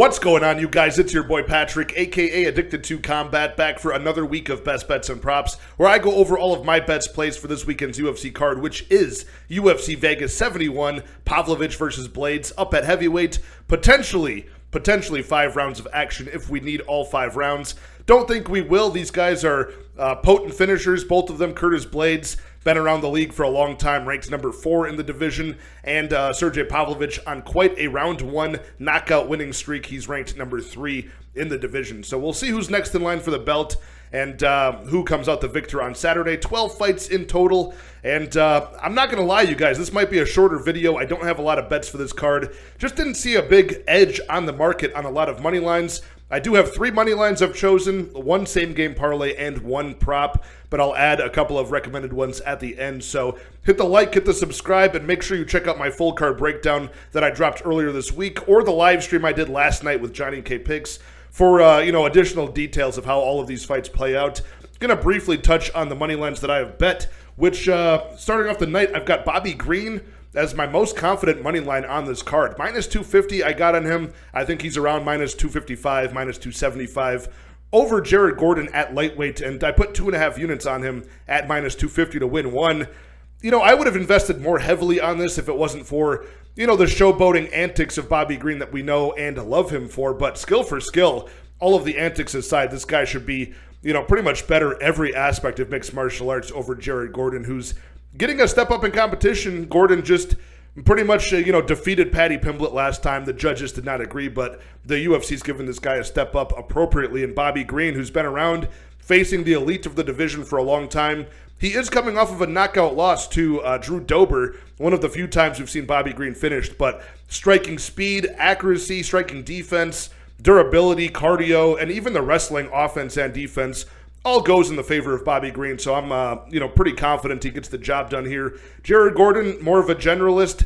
What's going on, you guys? It's your boy Patrick, aka Addicted to Combat, back for another week of Best Bets and Props, where I go over all of my bets placed for this weekend's UFC card, which is UFC Vegas 71, Pavlovich versus Blaydes, up at heavyweight, potentially 5 rounds of action if we need all 5 rounds. Don't think we will. These guys are potent finishers, both of them. Curtis Blaydes, been around the league for a long time, ranked number 4 in the division, and Sergey Pavlovich on quite a round 1 knockout winning streak. He's ranked number 3 in the division. So we'll see who's next in line for the belt and who comes out the victor on Saturday. 12 fights in total, and I'm not going to lie, you guys, this might be a shorter video. I don't have a lot of bets for this card. Just didn't see a big edge on the market on a lot of money lines. I do have 3 money lines I've chosen, 1 same-game parlay, and 1 prop, but I'll add a couple of recommended ones at the end. So hit the like, hit the subscribe, and make sure you check out my full card breakdown that I dropped earlier this week, or the live stream I did last night with Johnny K. Picks for additional details of how all of these fights play out. Going to briefly touch on the money lines that I have bet, which starting off the night, I've got Bobby Green as my most confident money line on this card. Minus 250 I got on him. I think he's around minus 255, minus 275. Over Jared Gordon at lightweight, and I put 2.5 units on him at minus 250 to win 1. I would have invested more heavily on this if it wasn't for, the showboating antics of Bobby Green that we know and love him for. But skill for skill, all of the antics aside, this guy should be, pretty much better every aspect of mixed martial arts over Jared Gordon, who's getting a step up in competition. Gordon just pretty much, defeated Paddy Pimblett last time. The judges did not agree, but the UFC's given this guy a step up appropriately. And Bobby Green, who's been around facing the elite of the division for a long time, he is coming off of a knockout loss to Drew Dober, one of the few times we've seen Bobby Green finished. But striking speed, accuracy, striking defense, durability, cardio, and even the wrestling offense and defense all goes in the favor of Bobby Green, so I'm, pretty confident he gets the job done here. Jared Gordon, more of a generalist,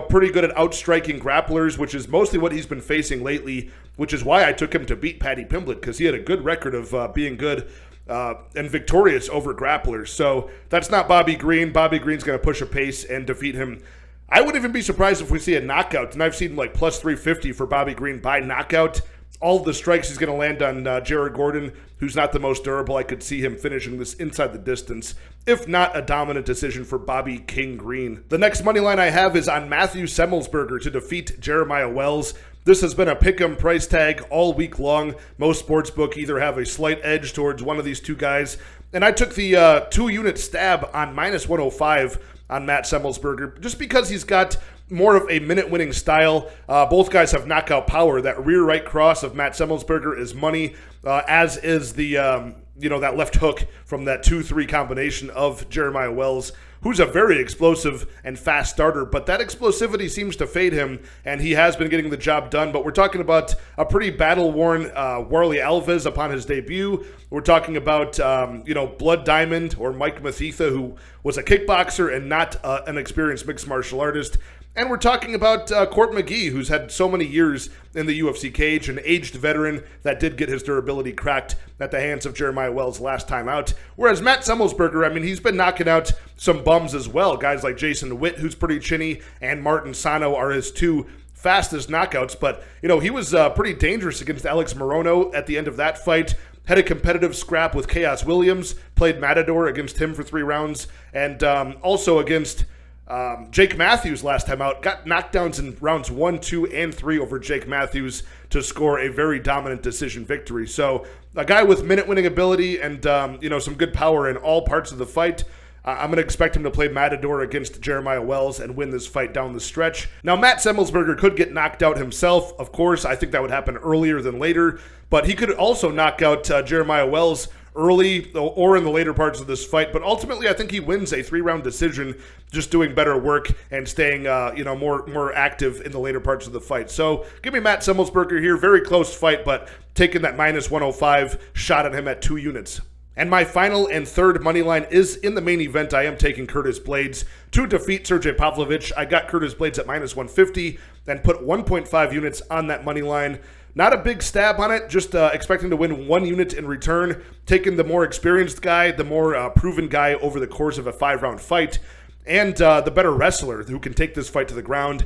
pretty good at outstriking grapplers, which is mostly what he's been facing lately, which is why I took him to beat Paddy Pimblett, because he had a good record of being good and victorious over grapplers. So that's not Bobby Green. Bobby Green's going to push a pace and defeat him. I wouldn't even be surprised if we see a knockout, and I've seen like plus 350 for Bobby Green by knockout. All of the strikes he's going to land on Jared Gordon, who's not the most durable. I could see him finishing this inside the distance, if not a dominant decision for Bobby King Green. The next money line I have is on Matthew Semmelsberger to defeat Jeremiah Wells. This has been a pick'em price tag all week long. Most sportsbook either have a slight edge towards one of these two guys. And I took the 2-unit stab on minus 105 on Matt Semmelsberger, just because he's got more of a minute-winning style. Both guys have knockout power. That rear right cross of Matt Semmelsberger is money, as is the, that left hook from that 2-3 combination of Jeremiah Wells, who's a very explosive and fast starter, but that explosivity seems to fade him, and he has been getting the job done. But we're talking about a pretty battle-worn Warlley Alves upon his debut. We're talking about, Blood Diamond or Mike Mathetha, who was a kickboxer and not an experienced mixed martial artist. And we're talking about Court McGee, who's had so many years in the UFC cage, an aged veteran that did get his durability cracked at the hands of Jeremiah Wells last time out. Whereas Matt Semmelsberger, he's been knocking out some bums as well. Guys like Jason Witt, who's pretty chinny, and Martin Sano are his 2 fastest knockouts. But, he was pretty dangerous against Alex Morono at the end of that fight. Had a competitive scrap with Chaos Williams, played Matador against him for 3 rounds, and also against Jake Matthews last time out. Got knockdowns in rounds 1, 2, and 3 over Jake Matthews to score a very dominant decision victory. So a guy with minute-winning ability and, some good power in all parts of the fight. I'm going to expect him to play Matador against Jeremiah Wells and win this fight down the stretch. Now, Matt Semmelsberger could get knocked out himself. Of course, I think that would happen earlier than later. But he could also knock out Jeremiah Wells early or in the later parts of this fight. But ultimately, I think he wins a 3-round decision, just doing better work and staying, more active in the later parts of the fight. So give me Matt Semmelsberger here. Very close fight, but taking that minus 105 shot at him at 2 units. And my final and third money line is in the main event. I am taking Curtis Blaydes to defeat Sergey Pavlovich. I got Curtis Blaydes at minus 150 and put 1.5 units on that money line. Not a big stab on it, just expecting to win 1 unit in return, taking the more experienced guy, the more proven guy over the course of a 5-round fight, and the better wrestler who can take this fight to the ground.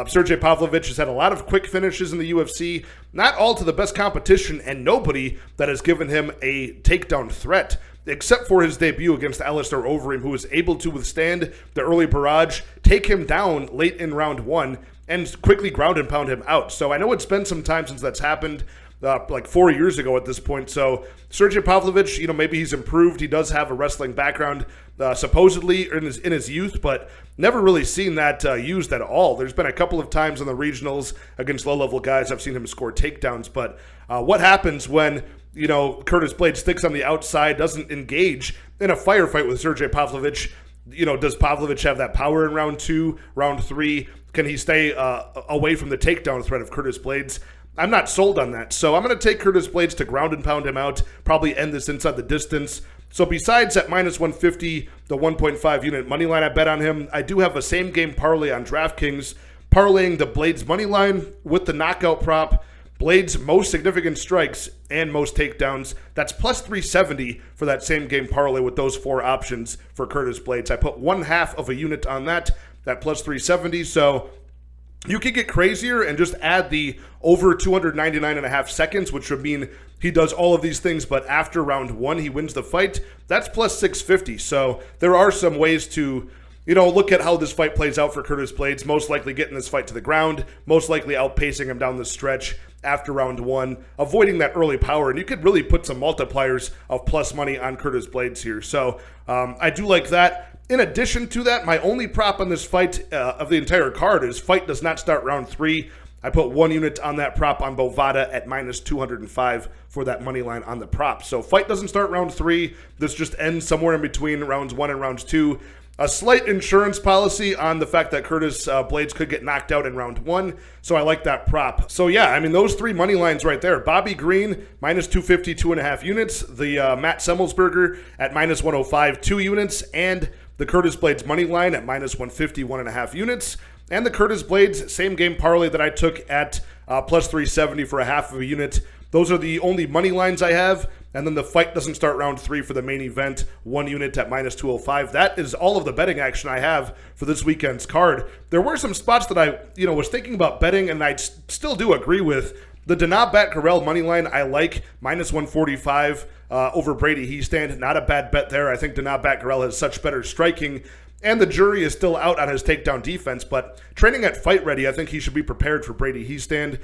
Sergey Pavlovich has had a lot of quick finishes in the UFC, not all to the best competition, and nobody that has given him a takedown threat, except for his debut against Alistair Overeem, who was able to withstand the early barrage, take him down late in round 1, and quickly ground and pound him out. So I know it's been some time since that's happened, like 4 years ago at this point. So Sergey Pavlovich, maybe he's improved. He does have a wrestling background, supposedly in his youth, but never really seen that used at all. There's been a couple of times in the regionals against low-level guys I've seen him score takedowns, but what happens when Curtis Blaydes sticks on the outside, doesn't engage in a firefight with Sergey Pavlovich? Does Pavlovich have that power in round 2, round 3? Can he stay away from the takedown threat of Curtis Blaydes? I'm not sold on that. So I'm going to take Curtis Blaydes to ground and pound him out, probably end this inside the distance. So besides at minus 150, the 1.5 unit money line I bet on him, I do have a same game parlay on DraftKings, parlaying the Blaydes money line with the knockout prop, Blaydes' most significant strikes and most takedowns. That's plus 370 for that same game parlay with those 4 options for Curtis Blaydes. I put 1/2 of a unit on that plus 370. So you could get crazier and just add the over 299.5 seconds, which would mean he does all of these things, but after round 1, he wins the fight. That's plus 650. So there are some ways to look at how this fight plays out for Curtis Blaydes, most likely getting this fight to the ground, most likely outpacing him down the stretch after round 1, avoiding that early power. And you could really put some multipliers of plus money on Curtis Blaydes here. So I do like that. In addition to that, my only prop on this fight of the entire card is fight does not start round 3. I put 1 unit on that prop on Bovada at minus 205 for that money line on the prop. So fight doesn't start round 3. This just ends somewhere in between rounds 1 and rounds 2. A slight insurance policy on the fact that Curtis Blaydes could get knocked out in round 1. So I like that prop. So yeah, those 3 money lines right there. Bobby Green, minus 250, 2.5 units. The Matt Semmelsberger at minus 105, 2 units. And the Curtis Blaydes money line at minus 150, 1.5 units. And the Curtis Blaydes same game parlay that I took at plus 370 for 1/2 of a unit. Those are the only money lines I have. And then the fight doesn't start round 3 for the main event, 1 unit at minus 205. That is all of the betting action I have for this weekend's card. There were some spots that I was thinking about betting, and I still do agree with. The Danab Batgarel money line I like, minus 145 over Brady Heastand. Not a bad bet there. I think Danab Batgarel has such better striking, and the jury is still out on his takedown defense, but training at Fight Ready, I think he should be prepared for Brady Heastand.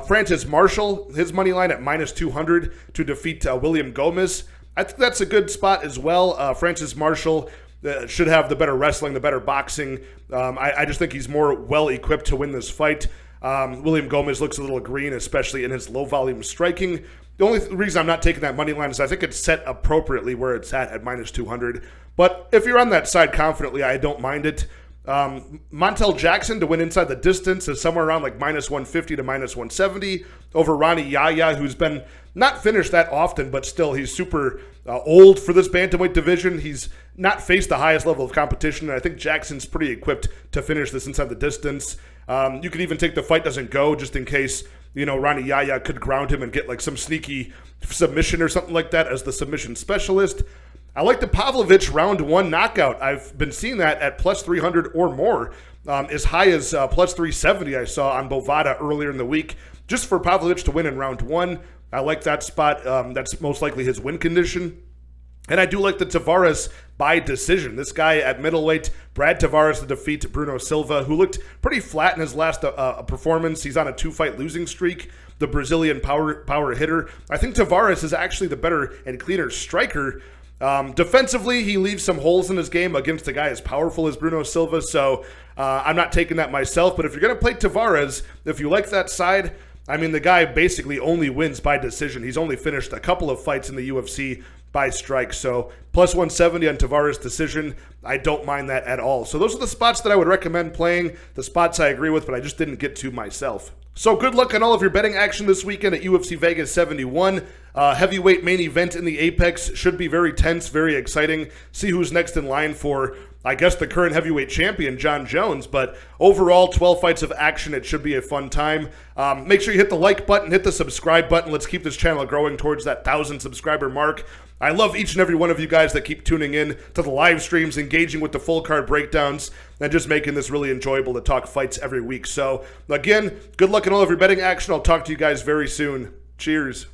Francis Marshall, his money line at minus 200 to defeat William Gomez. I think that's a good spot as well. Francis Marshall should have the better wrestling, the better boxing. I just think he's more well-equipped to win this fight. William Gomez looks a little green, especially in his low-volume striking. The only reason I'm not taking that money line is I think it's set appropriately where it's at minus 200. But if you're on that side confidently, I don't mind it. Montel Jackson to win inside the distance is somewhere around like minus 150 to minus 170 over Ronnie Yahya, who's been not finished that often, but still he's super old for this bantamweight division. He's not faced the highest level of competition, and I think Jackson's pretty equipped to finish this inside the distance. You could even take the fight doesn't go just in case, Ronnie Yahya could ground him and get like some sneaky submission or something like that as the submission specialist. I like the Pavlovich round 1 knockout. I've been seeing that at plus 300 or more, as high as plus 370 I saw on Bovada earlier in the week, just for Pavlovich to win in round 1. I like that spot. That's most likely his win condition. And I do like the Tavares by decision. This guy at middleweight, Brad Tavares, to defeat Bruno Silva, who looked pretty flat in his last performance. He's on a 2-fight losing streak. The Brazilian power hitter. I think Tavares is actually the better and cleaner striker. Defensively, he leaves some holes in his game against a guy as powerful as Bruno Silva, so I'm not taking that myself. But if you're going to play Tavares, if you like that side, the guy basically only wins by decision. He's only finished a couple of fights in the UFC by strike. So plus 170 on Tavares decision, I don't mind that at all. So those are the spots that I would recommend playing, the spots I agree with, but I just didn't get to myself. So good luck on all of your betting action this weekend at UFC Vegas 71. Heavyweight main event in the Apex should be very tense, very exciting. See who's next in line for, I guess, the current heavyweight champion, John Jones. But overall, 12 fights of action. It should be a fun time. Make sure you hit the like button, hit the subscribe button. Let's keep this channel growing towards that 1,000 subscriber mark. I love each and every one of you guys that keep tuning in to the live streams, engaging with the full card breakdowns, and just making this really enjoyable to talk fights every week. So, again, good luck in all of your betting action. I'll talk to you guys very soon. Cheers.